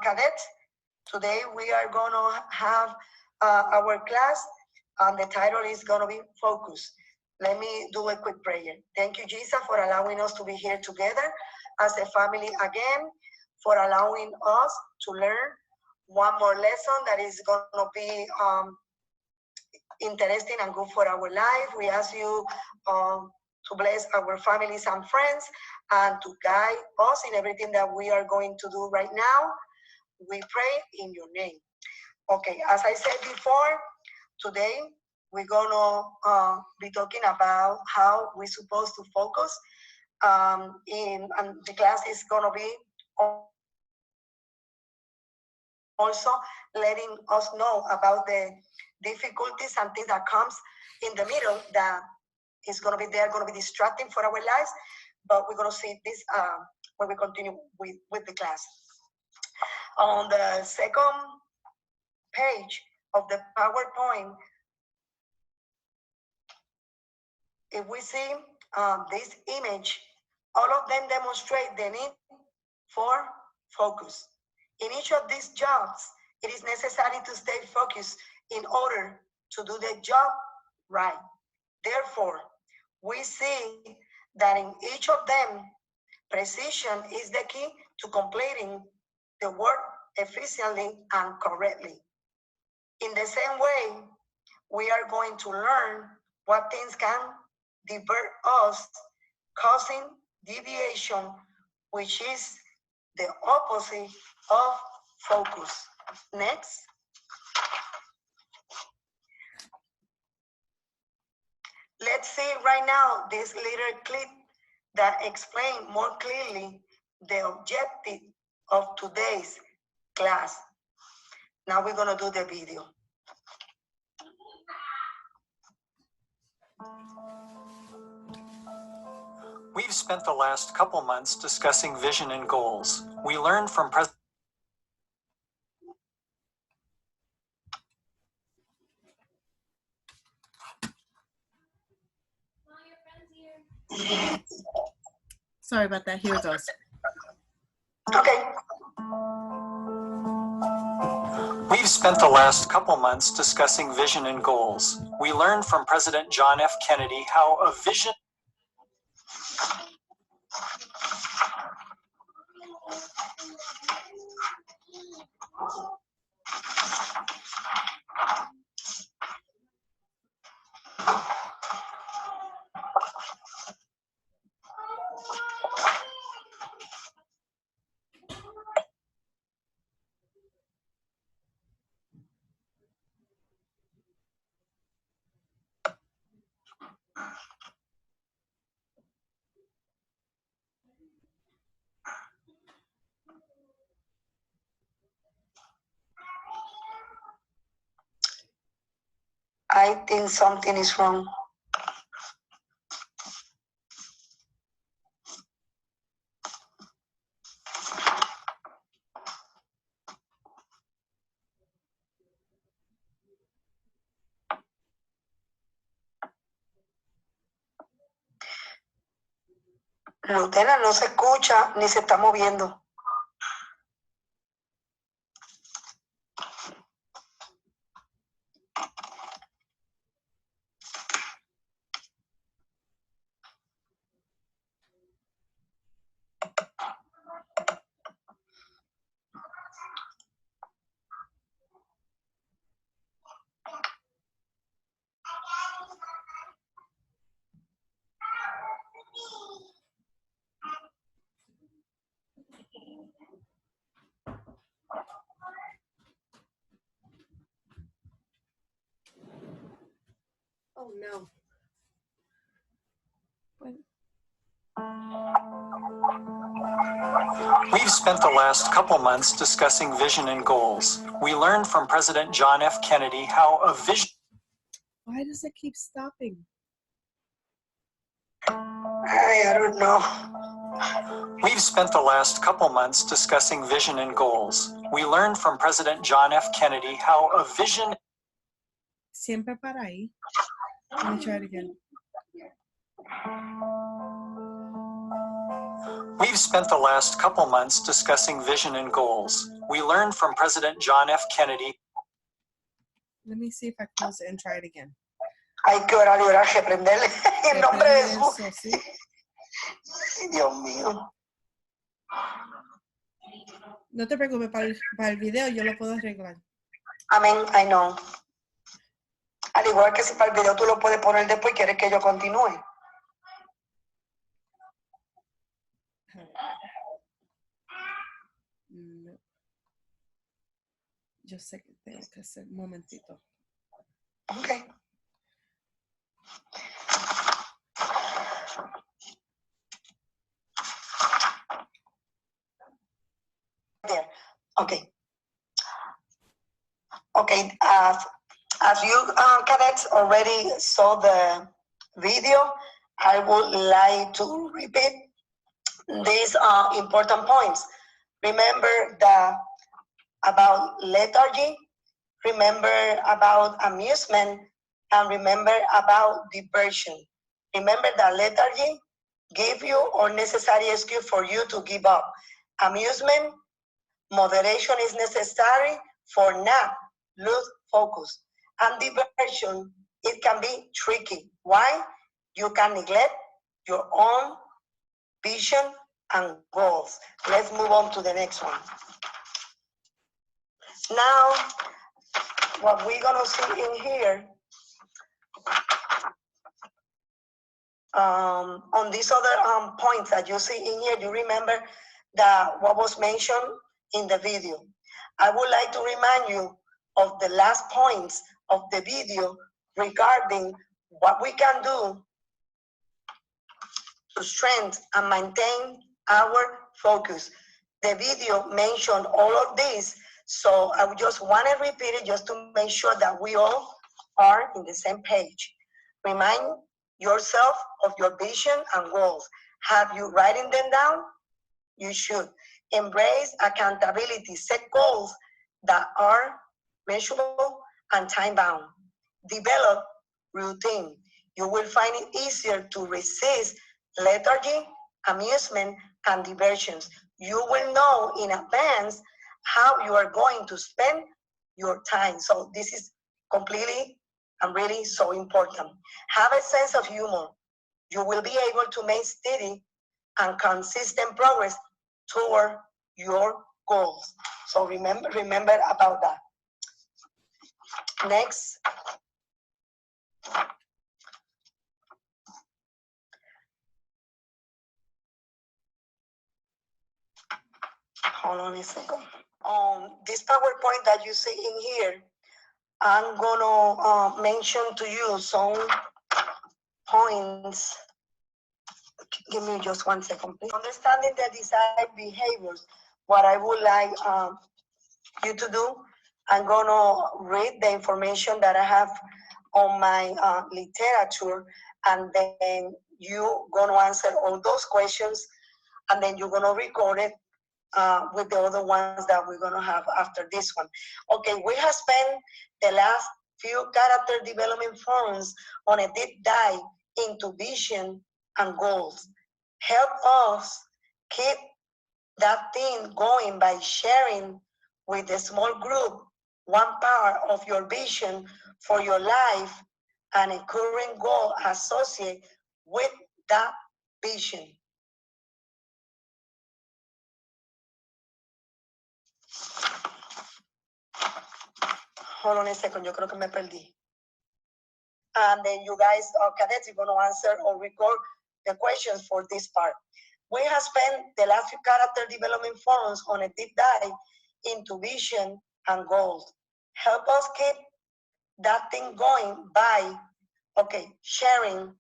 cadets. Today we are going to have our class, and the title is going to be Focus. Let me do a quick prayer. Thank you, Jesus, for allowing us to be here together as a family again, for allowing us to learn one more lesson that is going to be interesting and good for our life. We ask you to bless our families and friends and to guide us in everything that we are going to do right now. We pray in your name. Okay, as I said before, today we're going to be talking about how we're supposed to focus. And the class is going to be also letting us know about the difficulties and things that comes in the middle that is going to be there, going to be distracting for our lives. But we're going to see this when we continue with the class. On the second page of the PowerPoint, if we see this image, all of them demonstrate the need for focus. In each of these jobs, it is necessary to stay focused in order to do the job right. Therefore, we see that in each of them, precision is the key to completing the work efficiently and correctly. In the same way, we are going to learn what things can divert us, causing deviation, which is the opposite of focus. Next. Let's see right now this little clip that explains more clearly the objective of today's class. Now we're going to do the video. We've spent the last couple months discussing vision and goals. We learned from Sorry about that. Here it goes. Okay. We've spent the last couple months discussing vision and goals. We learned from President John F. Kennedy how a vision I think something is wrong. Lutena no se escucha ni se está moviendo. Oh no. We've spent the last couple months discussing vision and goals. We learned from President John F. Kennedy how a vision... Why does it keep stopping? I don't know. We've spent the last couple months discussing vision and goals. We learned from President John F. Kennedy how a vision... Siempre para ahí. Let me try it again. We've spent the last couple months discussing vision and goals. We learned from President John F. Kennedy. Let me see if I close it and try it again. Hay que orar y orar, reprenderle en nombre de Jesús. Eso, ¿sí? Ay, Dios mío. No te preocupes, para el video yo lo puedo arreglar. Amén, I know. Al igual que si para el video tú lo puedes poner después y quieres que yo continúe. No. Yo sé que tengo que hacer un momentito. Okay. There. Okay. Okay. As you cadets already saw the video, I would like to repeat these important points. Remember about lethargy, remember about amusement, and remember about diversion. Remember that lethargy give you unnecessary excuse for you to give up. Amusement, moderation is necessary for not lose focus. And diversion, it can be tricky. Why? You can neglect your own vision and goals. Let's move on to the next one. Now, what we're gonna see in here, on these other points that you see in here, you remember that what was mentioned in the video. I would like to remind you of the last points of the video regarding what we can do to strengthen and maintain our focus. The video mentioned all of this, so I just want to repeat it just to make sure that we all are in the same page. Remind yourself of your vision and goals. Have you writing them down? You should. Embrace accountability. Set goals that are measurable and time-bound. Develop routine. You will find it easier to resist lethargy, amusement, and diversions. You will know in advance how you are going to spend your time. So this is completely and really so important. Have a sense of humor. You will be able to make steady and consistent progress toward your goals. So remember about that. Next. Hold on a second. This PowerPoint that you see in here, I'm gonna mention to you some points. Give me just 1 second, please. Understanding the desired behaviors. What I would like you to do, I'm gonna read the information that I have on my literature, and then you gonna answer all those questions, and then you're gonna record it with the other ones that we're gonna have after this one. Okay, we have spent the last few character development forums on a deep dive into vision and goals. Help us keep that thing going by sharing with a small group one part of your vision for your life and a current goal associated with that vision. Hold on a second, yo creo que me perdí. And then you guys, cadets, you're going to answer or record the questions for this part. We have spent the last few character development forums on a deep dive into vision and goals. Help us keep that thing going by, sharing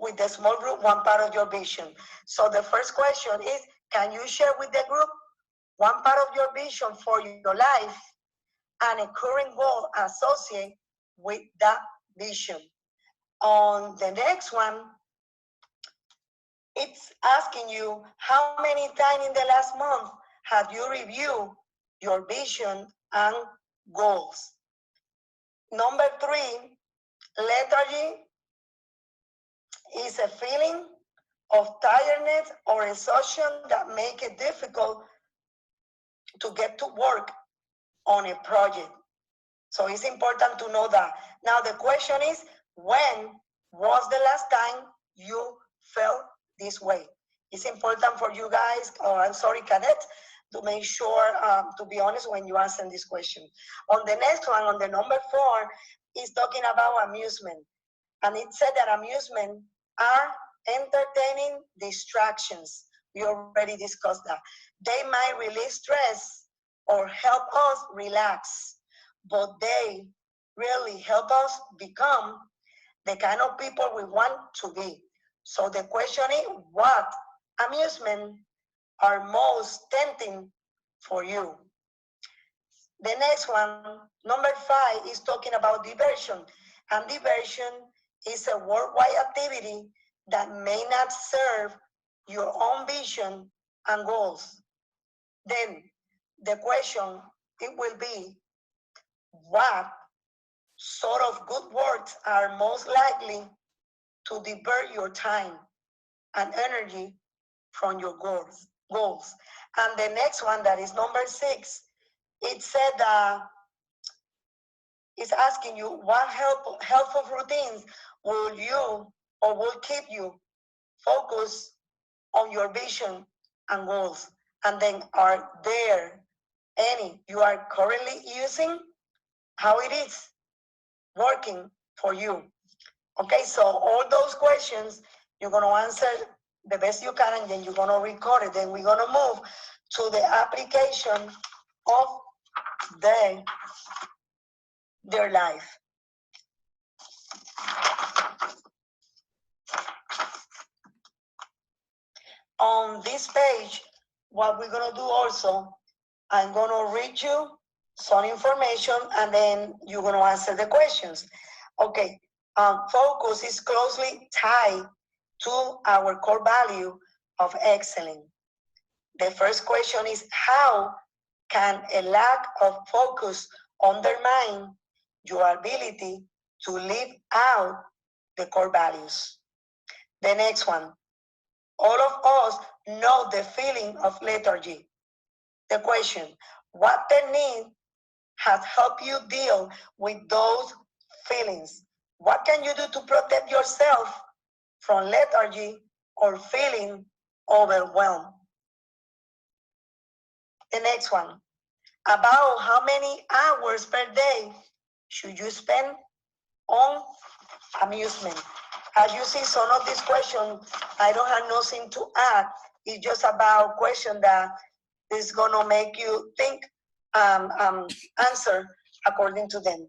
with the small group one part of your vision. So the first question is, can you share with the group one part of your vision for your life and a current goal associated with that vision? On the next one, it's asking you how many times in the last month have you reviewed your vision and goals? Number 3, lethargy is a feeling of tiredness or exhaustion that make it difficult to get to work on a project. So it's important to know that. Now the question is, when was the last time you felt this way? It's important for you guys, or I'm sorry, cadets, to make sure, to be honest, when you answer this question. On the next one, on the number 4, is talking about amusement. And it said that amusement are entertaining distractions. We already discussed that. They might release stress or help us relax, but they really help us become the kind of people we want to be. So the question is, what amusement are most tempting for you? The next one, number 5, is talking about diversion. And diversion is a worldwide activity that may not serve your own vision and goals. Then the question, it will be, what sort of good works are most likely to divert your time and energy from your goals? And the next one, that is number 6, it said it's asking you, what helpful routines will you or will keep you focused on your vision and goals? And then, are there any you are currently using? How it is working for you? Okay, so all those questions you're going to answer the best you can, and then you're going to record it. Then we're going to move to the application of their life. On this page, what we're going to do also, I'm going to read you some information, and then you're going to answer the questions. Okay, focus is closely tied to our core value of excellence. The first question is, how can a lack of focus undermine your ability to live out the core values? The next one, all of us know the feeling of lethargy. The question, what technique has helped you deal with those feelings? What can you do to protect yourself from lethargy or feeling overwhelmed? The next one, about how many hours per day should you spend on amusement? As you see, some of these questions, I don't have nothing to add. It's just about question that is going to make you think, answer according to them.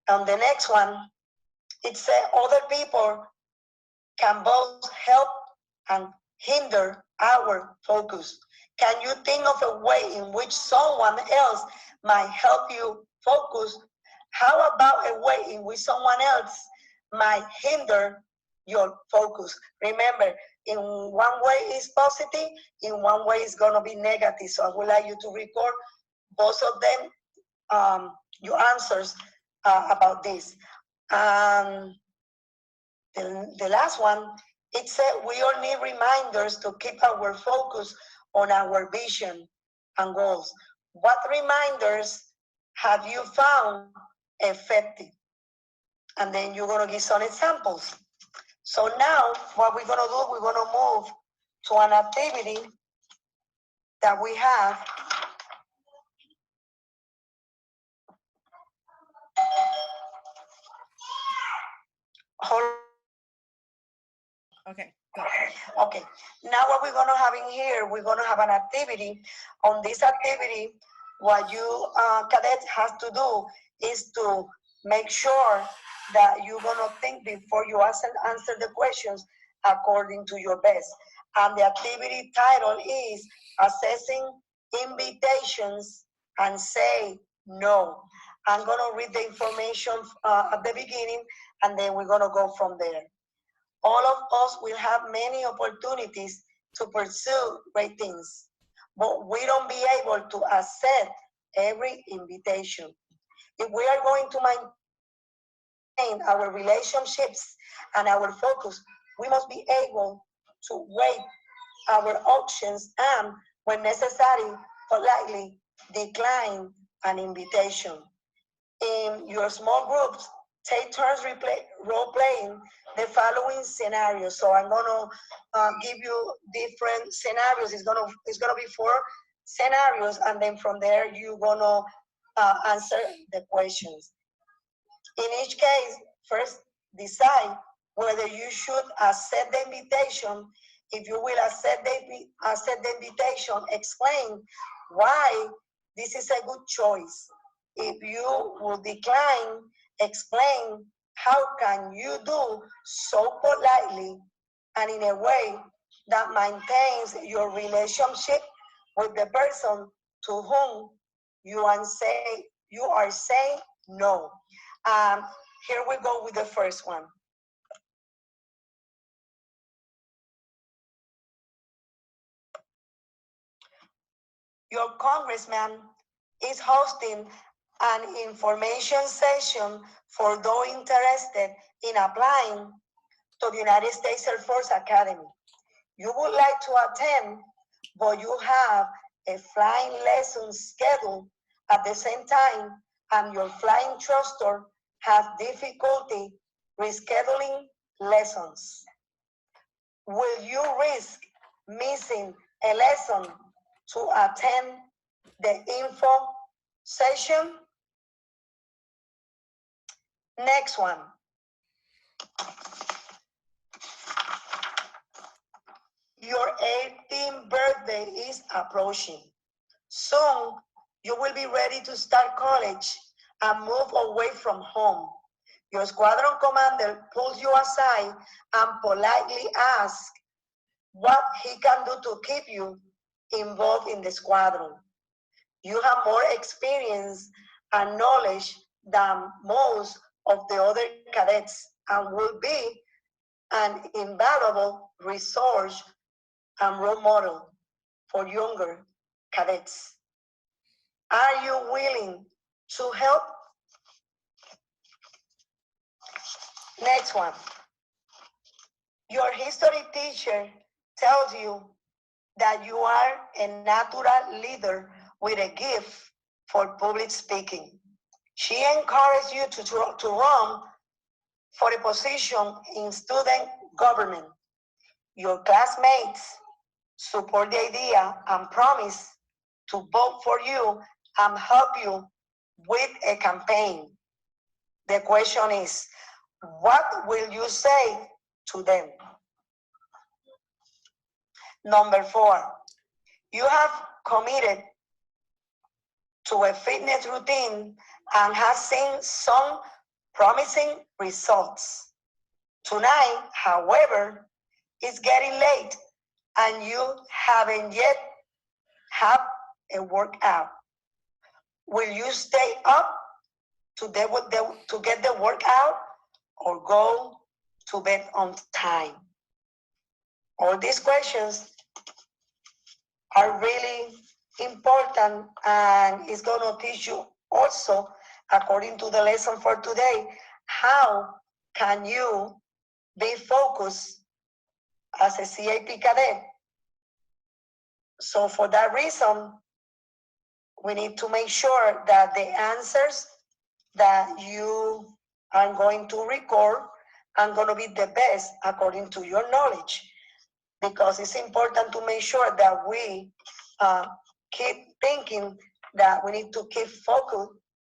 On the next one, it says other people can both help and hinder our focus. Can you think of a way in which someone else might help you focus? How about a way in which someone else might hinder your focus? Remember, in one way is positive, in one way is going to be negative. So I would like you to record both of them, your answers about this. The last one, it said we all need reminders to keep our focus on our vision and goals. What reminders have you found effective? And then you're going to give some examples. So now what we're going to do, we're going to move to an activity that we have. Okay, go. Okay, now what we're going to have in here, we're going to have an activity. On this activity, what you cadets have to do is to make sure that you're going to think before you answer the questions according to your best. And the activity title is Assessing Invitations and Say No. I'm going to read the information at the beginning, and then we're going to go from there. All of us will have many opportunities to pursue great things, but we don't be able to accept every invitation. If we are going to maintain our relationships and our focus, we must be able to weigh our options and, when necessary, politely decline an invitation. In your small groups, take turns role-playing the following scenarios. So I'm gonna give you different scenarios. It's gonna be 4 scenarios, and then from there you're gonna answer the questions. In each case, first decide whether you should accept the invitation. If you will accept the invitation, explain why this is a good choice. If you will decline, explain how can you do so politely and in a way that maintains your relationship with the person to whom you are saying no. Here we go with the first one. Your congressman is hosting an information session for those interested in applying to the United States Air Force Academy. You would like to attend, but you have a flying lesson scheduled at the same time, and your flying instructor has difficulty rescheduling lessons. Will you risk missing a lesson to attend the info session? Next one. Your 18th birthday is approaching. Soon, you will be ready to start college and move away from home. Your squadron commander pulls you aside and politely asks what he can do to keep you involved in the squadron. You have more experience and knowledge than most of the other cadets and will be an invaluable resource and role model for younger cadets. Are you willing to help? Next one. Your history teacher tells you that you are a natural leader with a gift for public speaking. She encourages you to run for a position in student government. Your classmates support the idea and promise to vote for you and help you with a campaign. The question is, what will you say to them? Number 4, you have committed to a fitness routine and have seen some promising results. Tonight, however, it's getting late and you haven't yet had a workout. Will you stay up to get the workout or go to bed on time? All these questions are really important, and it's going to teach you also, according to the lesson for today, how can you be focused as a CIP cadet. So for that reason, we need to make sure that the answers that you are going to record are going to be the best according to your knowledge, because it's important to make sure that we keep thinking that we need to keep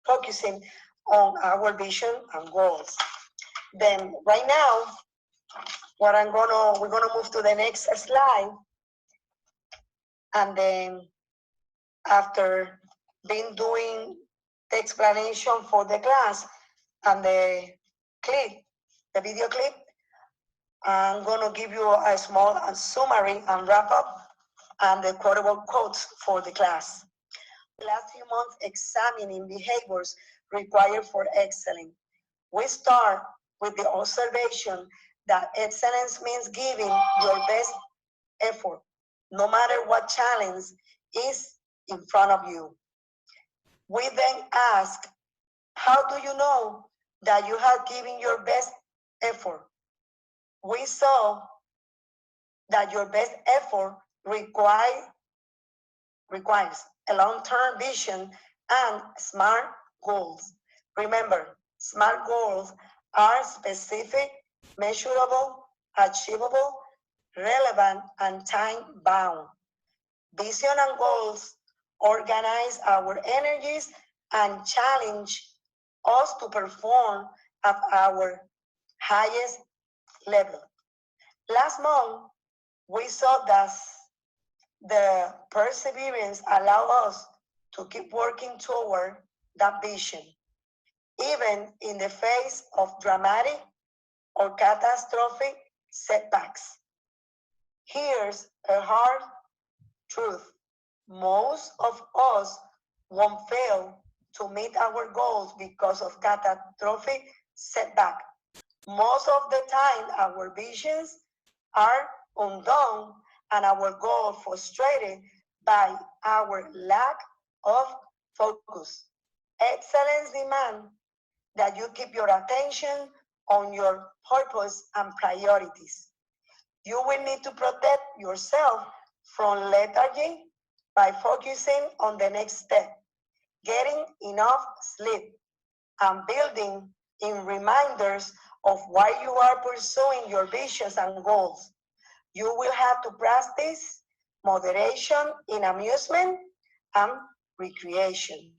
focusing on our vision and goals. Then right now, we're gonna move to the next slide, and then after being doing the explanation for the class and the video clip, I'm gonna give you a small summary and wrap up and the quotable quotes for the class. The last few months examining behaviors required for excellence. We start with the observation that excellence means giving your best effort, no matter what challenge is in front of you. We then ask, how do you know that you have given your best effort? We saw that your best effort requires a long-term vision and SMART goals. Remember, SMART goals are specific, measurable, achievable, relevant, and time-bound. Vision and goals organize our energies and challenge us to perform at our highest level. Last month, we saw that the perseverance allows us to keep working toward that vision, even in the face of dramatic or catastrophic setbacks. Here's a hard truth. Most of us won't fail to meet our goals because of catastrophic setback. Most of the time, our visions are undone and our goal frustrated by our lack of focus. Excellence demands that you keep your attention on your purpose and priorities. You will need to protect yourself from lethargy by focusing on the next step, getting enough sleep, and building in reminders of why you are pursuing your visions and goals. You will have to practice moderation in amusement and recreation.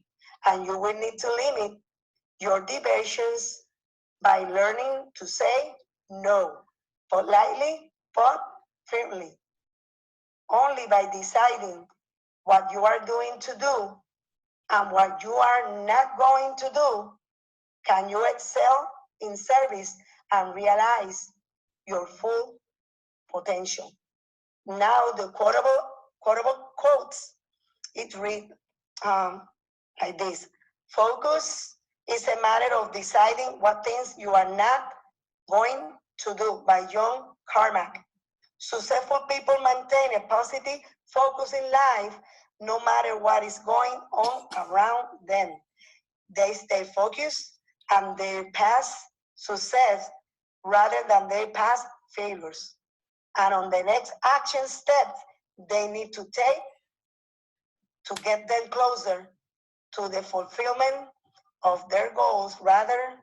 And you will need to limit your diversions by learning to say no, politely but firmly. Only by deciding what you are doing to do and what you are not going to do can you excel in service and realize your full potential. Now the quotable quotes, it reads like this. Focus is a matter of deciding what things you are not going to do, by John Carmack. Successful people maintain a positive focus in life no matter what is going on around them. They stay focused on their past success rather than their past failures, and on the next action step they need to take to get them closer to the fulfillment of their goals rather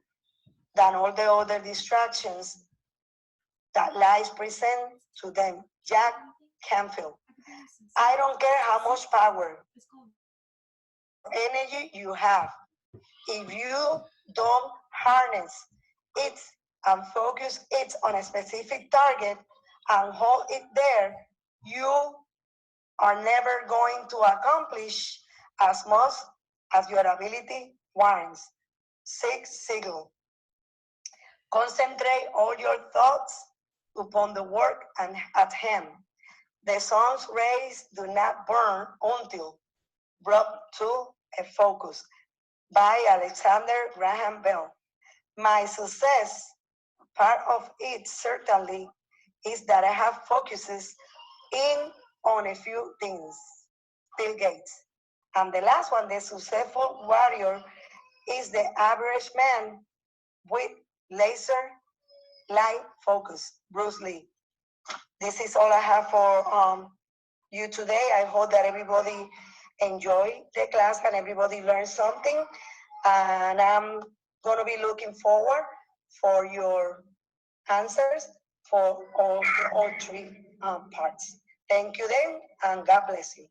than all the other distractions that life present to them. Jack Canfield. I don't care how much power or energy you have. If you don't harness it and focus it on a specific target and hold it there, you are never going to accomplish as much as your ability warrants. Zig Ziglar. Concentrate all your thoughts upon the work and at hand. The sun's rays do not burn until brought to a focus. By Alexander Graham Bell. My success, part of it certainly, is that I have focuses in on a few things. Bill Gates. And the last one, the successful warrior, is the average man with laser light focus. Bruce Lee. This is all I have for you today. I hope that everybody enjoy the class and everybody learned something. And I'm going to be looking forward for your answers for all three parts. Thank you then, and God bless you.